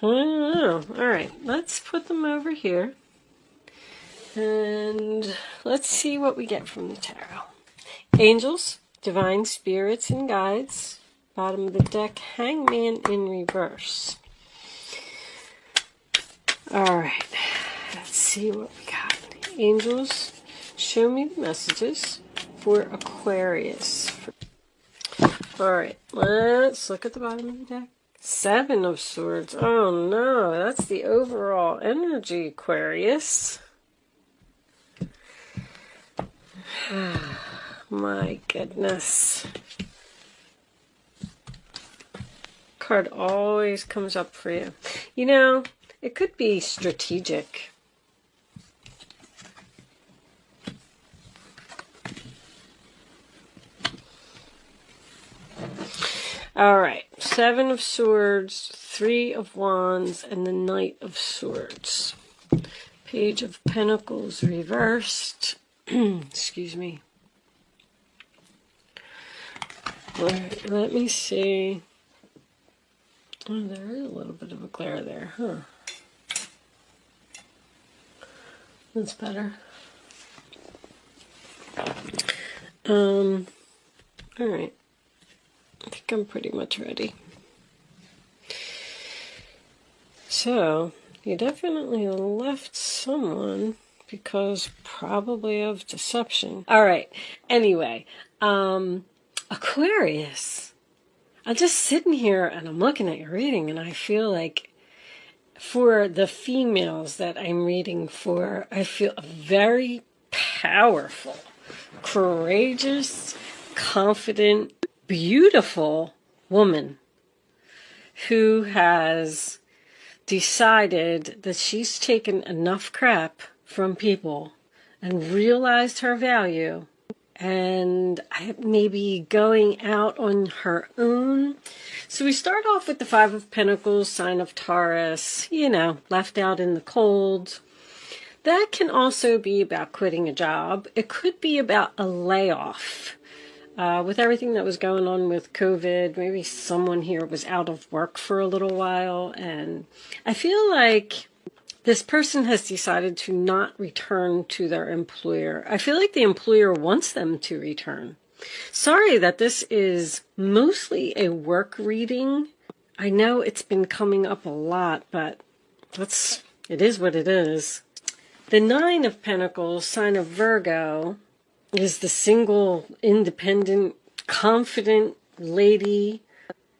I don't know. All right, let's put them over here. And let's see what we get from the tarot. Angels, divine spirits and guides. Bottom of the deck, Hangman in reverse. All right, let's see what we got. Angels, show me the messages for Aquarius. All right, let's look at the bottom of the deck. Seven of Swords. Oh no, that's the overall energy, Aquarius. My goodness. Card always comes up for you. You know, it could be strategic. All right, Seven of Swords, Three of Wands, and the Knight of Swords. Page of Pentacles reversed. Excuse me. Let me see. Oh, there is a little bit of a glare there, huh? That's better. All right. I think I'm pretty much ready. So, you definitely left someone because probably of deception. All right. Anyway, Aquarius. I'm just sitting here and I'm looking at your reading and I feel like for the females that I'm reading for, I feel very powerful, courageous, confident, beautiful woman who has decided that she's taken enough crap from people and realized her value and maybe going out on her own. So we start off with the Five of Pentacles, sign of Taurus, you know, left out in the cold. That can also be about quitting a job. It could be about a layoff. With everything that was going on with COVID, maybe someone here was out of work for a little while, and I feel like this person has decided to not return to their employer. I feel like the employer wants them to return. Sorry that this is mostly a work reading. I know it's been coming up a lot, but it is what it is. The Nine of Pentacles, sign of Virgo, is the single, independent, confident lady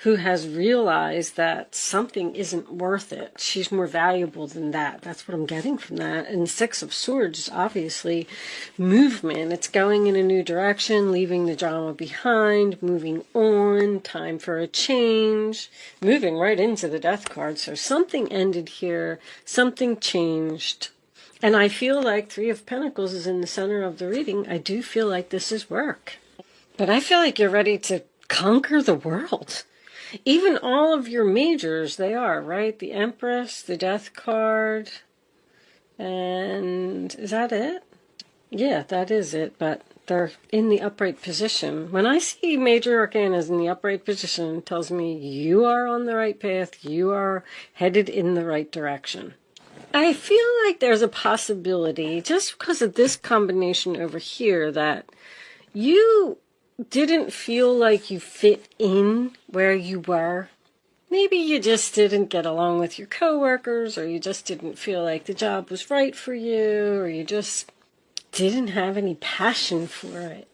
who has realized that something isn't worth it. She's more valuable than that. That's what I'm getting from that. And Six of Swords is obviously movement. It's going in a new direction, leaving the drama behind, moving on, time for a change, moving right into the Death card. So something ended here, something changed. And I feel like Three of Pentacles is in the center of the reading. I do feel like this is work. But I feel like you're ready to conquer the world. Even all of your majors, they are, right? The Empress, the Death card, and is that it? Yeah, that is it, but they're in the upright position. When I see major arcanas in the upright position, it tells me you are on the right path, you are headed in the right direction. I feel like there's a possibility, just because of this combination over here, that you didn't feel like you fit in where you were. Maybe you just didn't get along with your coworkers, or you just didn't feel like the job was right for you, or you just didn't have any passion for it.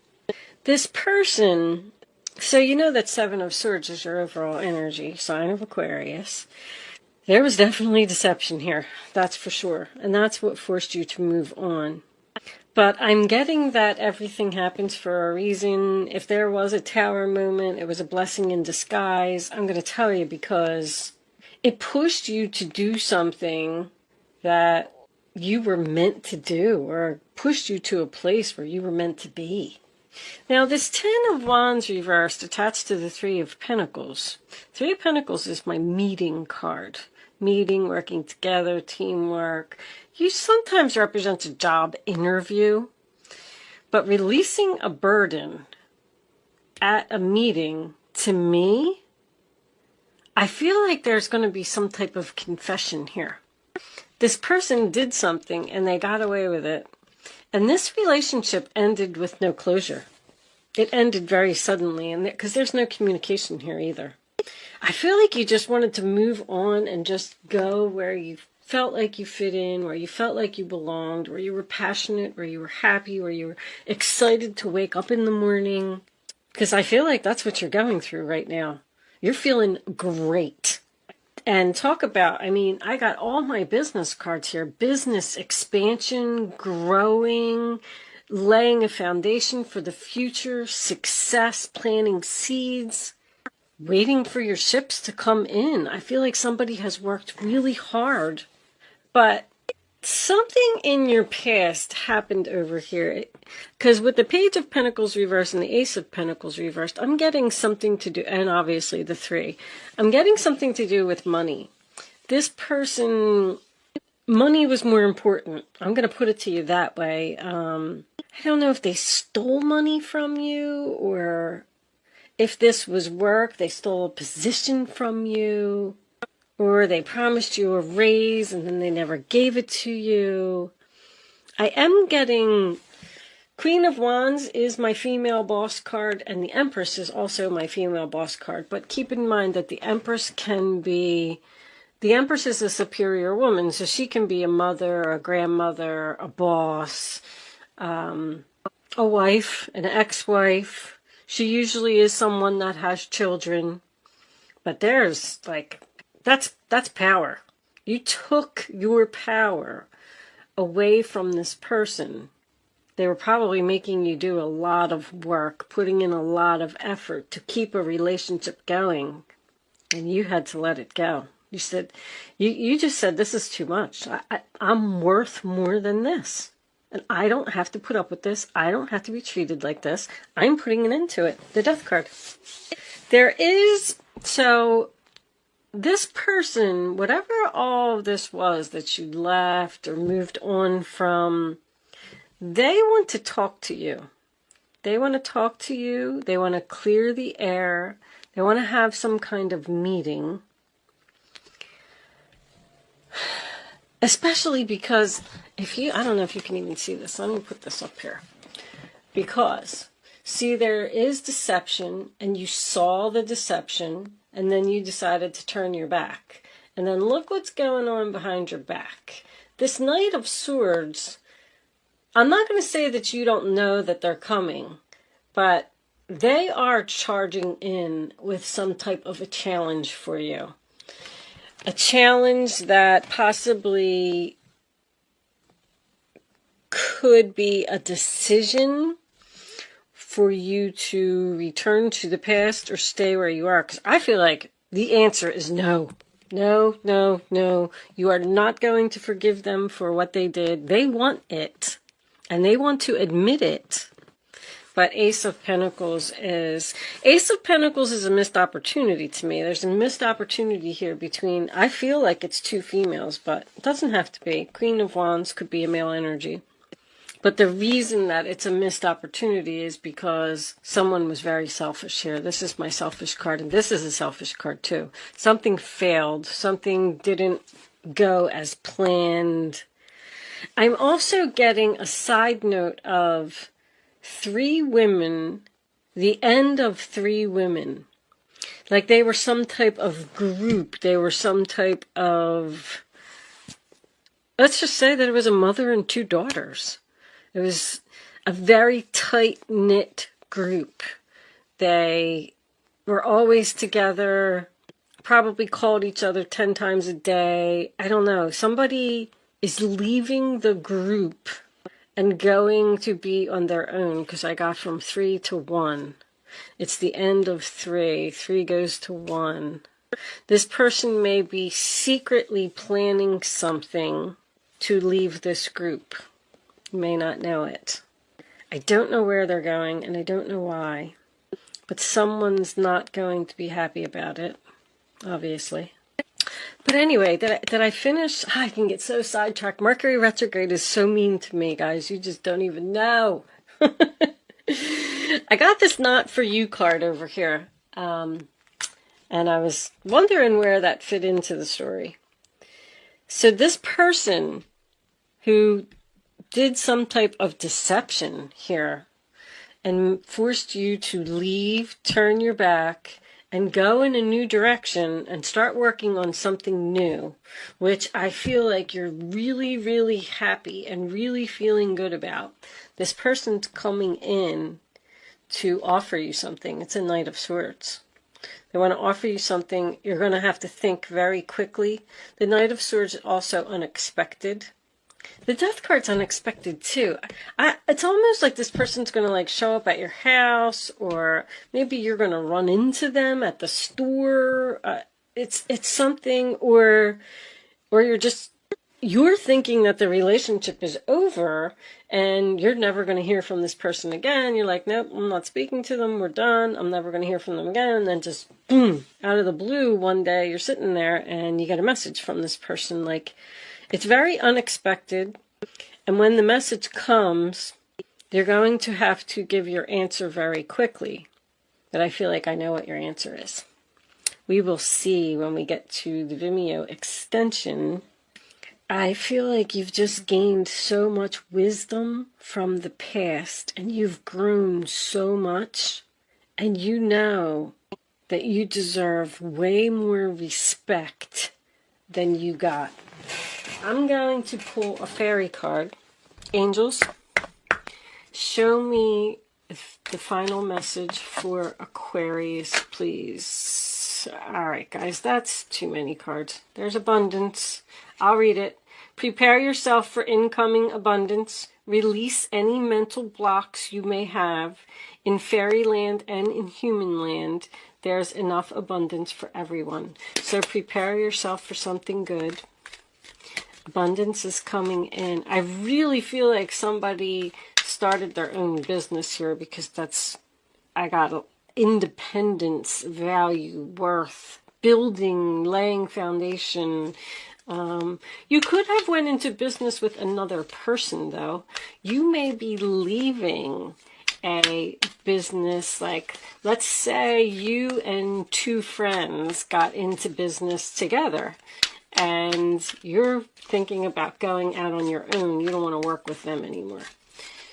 This person, so you know that Seven of Swords is your overall energy, sign of Aquarius. There was definitely deception here, that's for sure. And that's what forced you to move on. But I'm getting that everything happens for a reason. If there was a tower moment, it was a blessing in disguise. I'm going to tell you, because it pushed you to do something that you were meant to do, or pushed you to a place where you were meant to be. Now, this Ten of Wands reversed attached to the Three of Pentacles. Three of Pentacles is my meeting card. Meeting, working together, teamwork. You sometimes represent a job interview, but releasing a burden at a meeting, to me, I feel like there's going to be some type of confession here. This person did something and they got away with it. And this relationship ended with no closure. It ended very suddenly, and because there's no communication here either. I feel like you just wanted to move on and just go where you felt like you fit in, where you felt like you belonged, where you were passionate, where you were happy, where you were excited to wake up in the morning. Because I feel like that's what you're going through right now. You're feeling great. And talk about, I mean, I got all my business cards here. Business expansion, growing, laying a foundation for the future, success, planting seeds, waiting for your ships to come in. I feel like somebody has worked really hard, but something in your past happened over here. Because with the Page of Pentacles reversed and the Ace of Pentacles reversed, I'm getting something to do, and obviously the 3. I'm getting something to do with money. This person, money was more important. I'm going to put it to you that way. I don't know if they stole money from you, or if this was work, they stole a position from you, or they promised you a raise and then they never gave it to you. I am getting Queen of Wands is my female boss card, and the Empress is also my female boss card. But keep in mind that the Empress is a superior woman, so she can be a mother, a grandmother, a boss, a wife, an ex-wife. She usually is someone that has children. But there's that's power. You took your power away from this person. They were probably making you do a lot of work, putting in a lot of effort to keep a relationship going, and you had to let it go. You said, you just said, this is too much. I'm worth more than this, and I don't have to put up with this. I don't have to be treated like this. I'm putting an end to it. The Death card. So this person, whatever all of this was that you left or moved on from, they want to talk to you. They want to talk to you. They want to clear the air. They want to have some kind of meeting. Especially because I don't know if you can even see this. Let me put this up here. Because, see, there is deception, and you saw the deception, and then you decided to turn your back. And then look what's going on behind your back. This Knight of Swords, I'm not going to say that you don't know that they're coming, but they are charging in with some type of a challenge for you. A challenge that possibly could be a decision for you to return to the past or stay where you are. Because I feel like the answer is no. No, no, no. You are not going to forgive them for what they did. They want it. And they want to admit it. But Ace of Pentacles is a missed opportunity to me. There's a missed opportunity here between, I feel like it's 2 females, but it doesn't have to be. Queen of Wands could be a male energy. But the reason that it's a missed opportunity is because someone was very selfish here. This is my selfish card, and this is a selfish card too. Something failed. Something didn't go as planned. I'm also getting a side note of 3 women, the end of 3 women. Like they were some type of group. They were some type of, let's just say that it was a mother and 2 daughters. It was a very tight-knit group. They were always together, probably called each other 10 times a day. I don't know. Somebody is leaving the group and going to be on their own, because I got from 3 to 1. It's the end of 3. 3 goes to 1. This person may be secretly planning something to leave this group. You may not know it. I don't know where they're going, and I don't know why. But someone's not going to be happy about it, obviously. But anyway, did I finish? I can get so sidetracked. Mercury retrograde is so mean to me, guys. You just don't even know. I got this Not For You card over here. And I was wondering where that fit into the story. So this person who did some type of deception here and forced you to leave, turn your back, and go in a new direction and start working on something new, which I feel like you're really, really happy and really feeling good about. This person's coming in to offer you something. It's a Knight of Swords. They want to offer you something. You're going to have to think very quickly. The Knight of Swords is also unexpected. The Death card's unexpected too. It's almost like this person's going to like show up at your house, or maybe you're going to run into them at the store. It's something, or you're thinking that the relationship is over and you're never going to hear from this person again. You're like, nope, I'm not speaking to them. We're done. I'm never going to hear from them again. And then just boom, out of the blue, one day you're sitting there and you get a message from this person. Like, it's very unexpected. And when the message comes, you're going to have to give your answer very quickly. But I feel like I know what your answer is. We will see when we get to the Vimeo extension. I feel like you've just gained so much wisdom from the past, and you've grown so much, and you know that you deserve way more respect than you got. I'm going to pull a fairy card. Angels, show me the final message for Aquarius, please. All right, guys, that's too many cards. There's abundance. I'll read it. Prepare yourself for incoming abundance. Release any mental blocks you may have. In fairyland and in human land, there's enough abundance for everyone. So prepare yourself for something good. Abundance is coming in. I really feel like somebody started their own business here, because I got independence, value, worth, building, laying foundation. You could have went into business with another person, though. You may be leaving a business, like, let's say you and two friends got into business together, and you're thinking about going out on your own. You don't want to work with them anymore.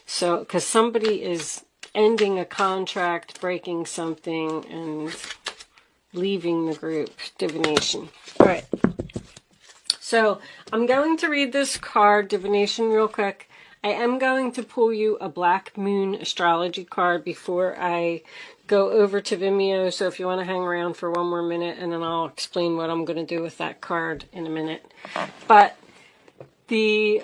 So, because somebody is ending a contract, breaking something, and leaving the group. Divination. All right. So, I'm going to read this card, Divination, real quick. I am going to pull you a Black Moon astrology card before I go over to Vimeo. So if you want to hang around for one more minute, and then I'll explain what I'm going to do with that card in a minute. But the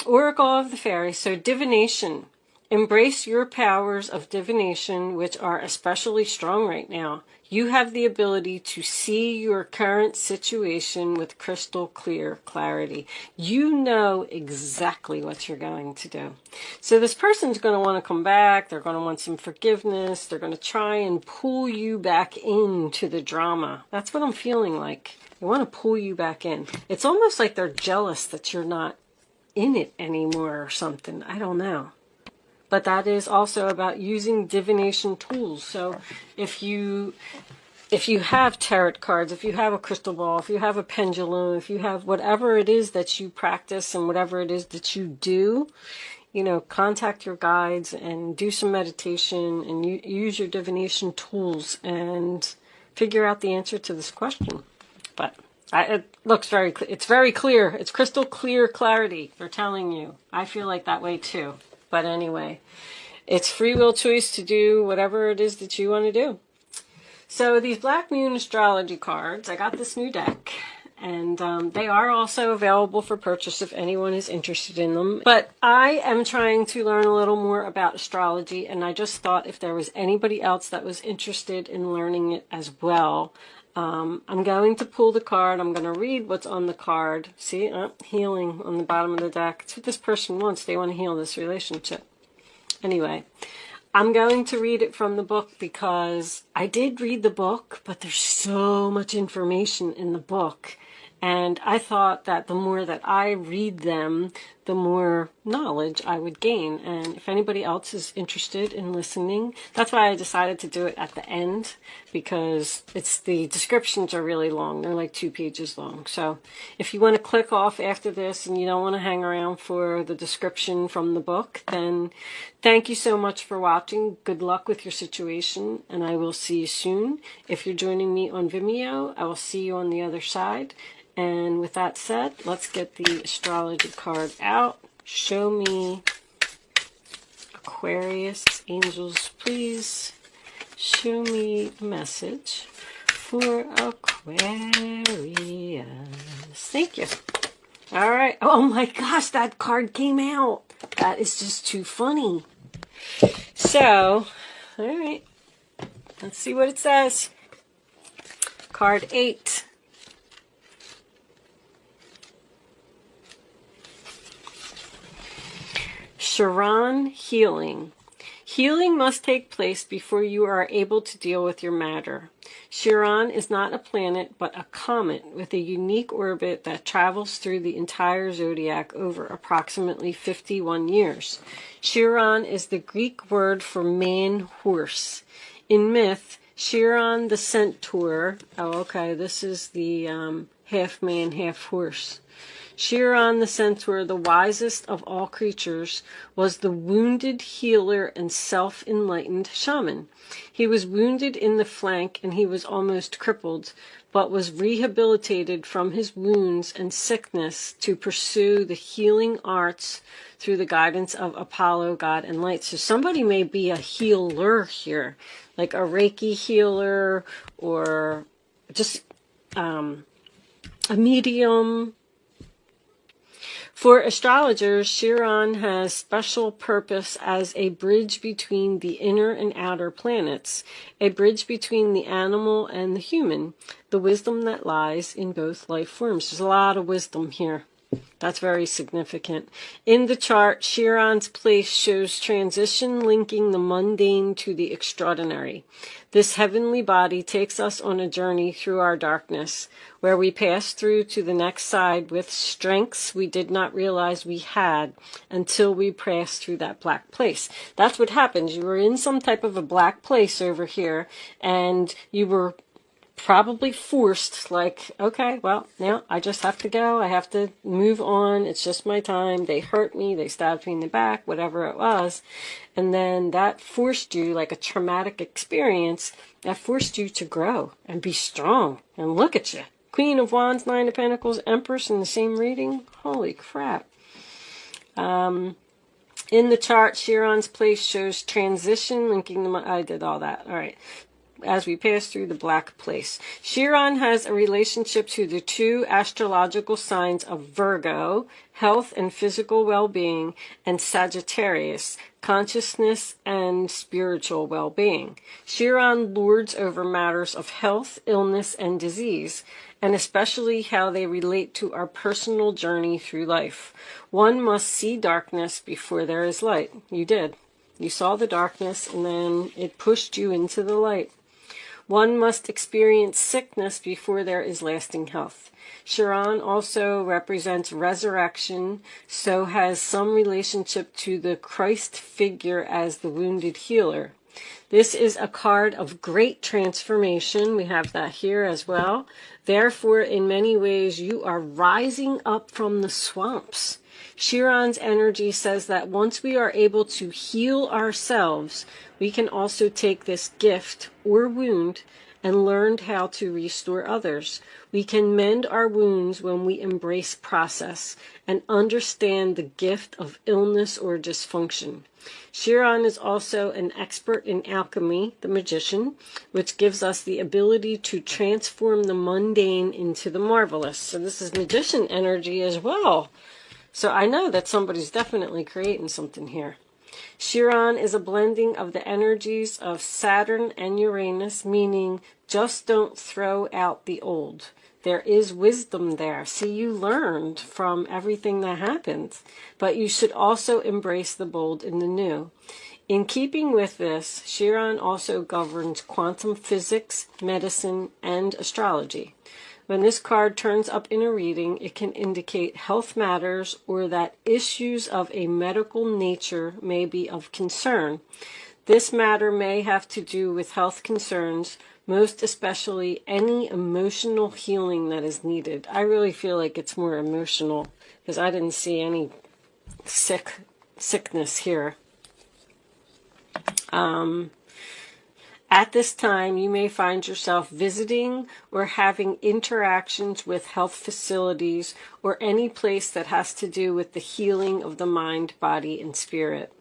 Oracle of the Fairies. So divination. Embrace your powers of divination, which are especially strong right now. You have the ability to see your current situation with crystal clear clarity. You know exactly what you're going to do. So this person's going to want to come back. They're going to want some forgiveness. They're going to try and pull you back into the drama. That's what I'm feeling like. They want to pull you back in. It's almost like they're jealous that you're not in it anymore or something. I don't know. But that is also about using divination tools. So if you have tarot cards, if you have a crystal ball, if you have a pendulum, if you have whatever it is that you practice and whatever it is that you do, you know, contact your guides and do some meditation and use your divination tools and figure out the answer to this question. But it looks very clear. It's very clear. It's crystal clear clarity. They're telling you. I feel like that way too. But anyway, it's free will choice to do whatever it is that you want to do. So these Black Moon astrology cards, I got this new deck, and they are also available for purchase if anyone is interested in them. But I am trying to learn a little more about astrology, and I just thought if there was anybody else that was interested in learning it as well, I'm going to pull the card. I'm going to read what's on the card. See, healing on the bottom of the deck. It's what this person wants. They want to heal this relationship. Anyway, I'm going to read it from the book because I did read the book, but there's so much information in the book. And I thought that the more that I read them, the more knowledge I would gain. And if anybody else is interested in listening, that's why I decided to do it at the end, because the descriptions are really long. They're like 2 pages long. So if you want to click off after this and you don't want to hang around for the description from the book, then thank you so much for watching. Good luck with your situation, and I will see you soon. If you're joining me on Vimeo, I will see you on the other side. And with that said, let's get the astrology card out. Show me, Aquarius, angels, please. Show me a message for Aquarius. Thank you. All right. Oh my gosh, that card came out. That is just too funny. So, all right. Let's see what it says. Card 8. Chiron, healing. Healing must take place before you are able to deal with your matter. Chiron is not a planet, but a comet with a unique orbit that travels through the entire zodiac over approximately 51 years. Chiron is the Greek word for man-horse. In myth, Chiron the centaur, this is the half man, half horse. Chiron the centaur, the wisest of all creatures, was the wounded healer and self-enlightened shaman. He was wounded in the flank and he was almost crippled, but was rehabilitated from his wounds and sickness to pursue the healing arts through the guidance of Apollo, God, and light. So somebody may be a healer here, like a Reiki healer or just a medium. For astrologers, Chiron has special purpose as a bridge between the inner and outer planets, a bridge between the animal and the human, the wisdom that lies in both life forms. There's a lot of wisdom here. That's very significant. In the chart, Chiron's place shows transition linking the mundane to the extraordinary. This heavenly body takes us on a journey through our darkness, where we pass through to the next side with strengths we did not realize we had until we passed through that black place. That's what happens. You were in some type of a black place over here, and you were probably forced, like, okay, well, now I just have to go. I have to move on. It's just my time. They hurt me. They stabbed me in the back, whatever it was. And then that forced you, like a traumatic experience, that forced you to grow and be strong. And look at you. Queen of Wands, Nine of Pentacles, Empress in the same reading. Holy crap. In the chart, Chiron's place shows transition linking the... I did all that. All right. As we pass through the black place. Chiron has a relationship to the 2 astrological signs of Virgo, health and physical well-being, and Sagittarius, consciousness and spiritual well-being. Chiron lords over matters of health, illness, and disease, and especially how they relate to our personal journey through life. One must see darkness before there is light. You did. You saw the darkness, and then it pushed you into the light. One must experience sickness before there is lasting health. Chiron also represents resurrection, so has some relationship to the Christ figure as the wounded healer. This is a card of great transformation. We have that here as well. Therefore, in many ways, you are rising up from the swamps. Chiron's energy says that once we are able to heal ourselves, we can also take this gift or wound and learn how to restore others. We can mend our wounds when we embrace process and understand the gift of illness or dysfunction. Chiron is also an expert in alchemy, the magician, which gives us the ability to transform the mundane into the marvelous. So this is magician energy as well. So I know that somebody's definitely creating something here. Chiron is a blending of the energies of Saturn and Uranus, meaning just don't throw out the old. There is wisdom there. See, you learned from everything that happened, but you should also embrace the bold in the new. In keeping with this, Chiron also governs quantum physics, medicine, and astrology. When this card turns up in a reading, it can indicate health matters or that issues of a medical nature may be of concern. This matter may have to do with health concerns, most especially any emotional healing that is needed. I really feel like it's more emotional because I didn't see any sickness here. At this time, you may find yourself visiting or having interactions with health facilities or any place that has to do with the healing of the mind, body, and spirit.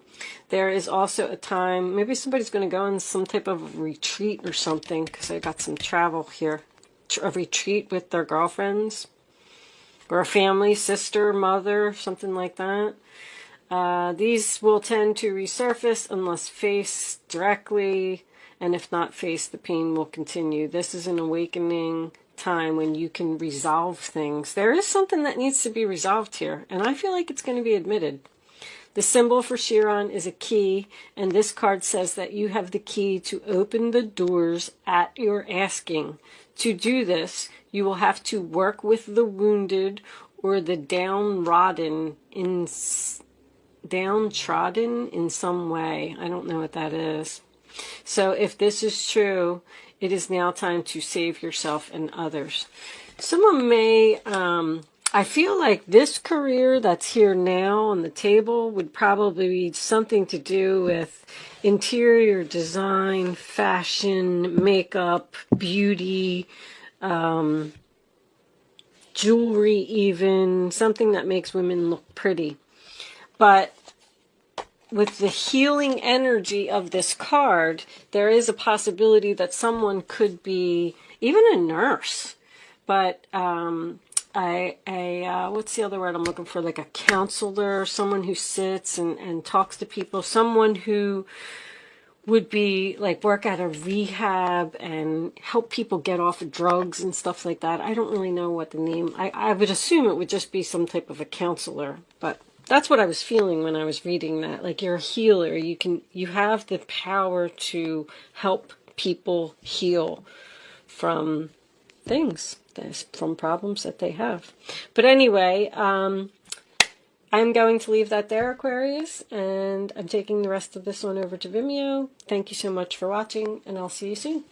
There is also a time, maybe somebody's going to go on some type of retreat or something, because I got some travel here. A retreat with their girlfriends or a family, sister, mother, something like that. These will tend to resurface unless faced directly, and if not faced, the pain will continue. This is an awakening time when you can resolve things. There is something that needs to be resolved here, and I feel like it's going to be admitted. The symbol for Chiron is a key, and this card says that you have the key to open the doors at your asking. To do this, you will have to work with the wounded or the downtrodden in some way. I don't know what that is. So if this is true, it is now time to save yourself and others. Someone may, I feel like this career that's here now on the table would probably be something to do with interior design, fashion, makeup, beauty, jewelry even, something that makes women look pretty. But with the healing energy of this card, there is a possibility that someone could be even a nurse, but what's the other word I'm looking for? Like a counselor, someone who sits and talks to people, someone who would be like work at a rehab and help people get off of drugs and stuff like that. I don't really know what the name, I would assume it would just be some type of a counselor, but that's what I was feeling when I was reading that. Like, you're a healer. You have the power to help people heal from things, from problems that they have. But anyway, I'm going to leave that there, Aquarius, and I'm taking the rest of this one over to Vimeo. Thank you so much for watching, and I'll see you soon.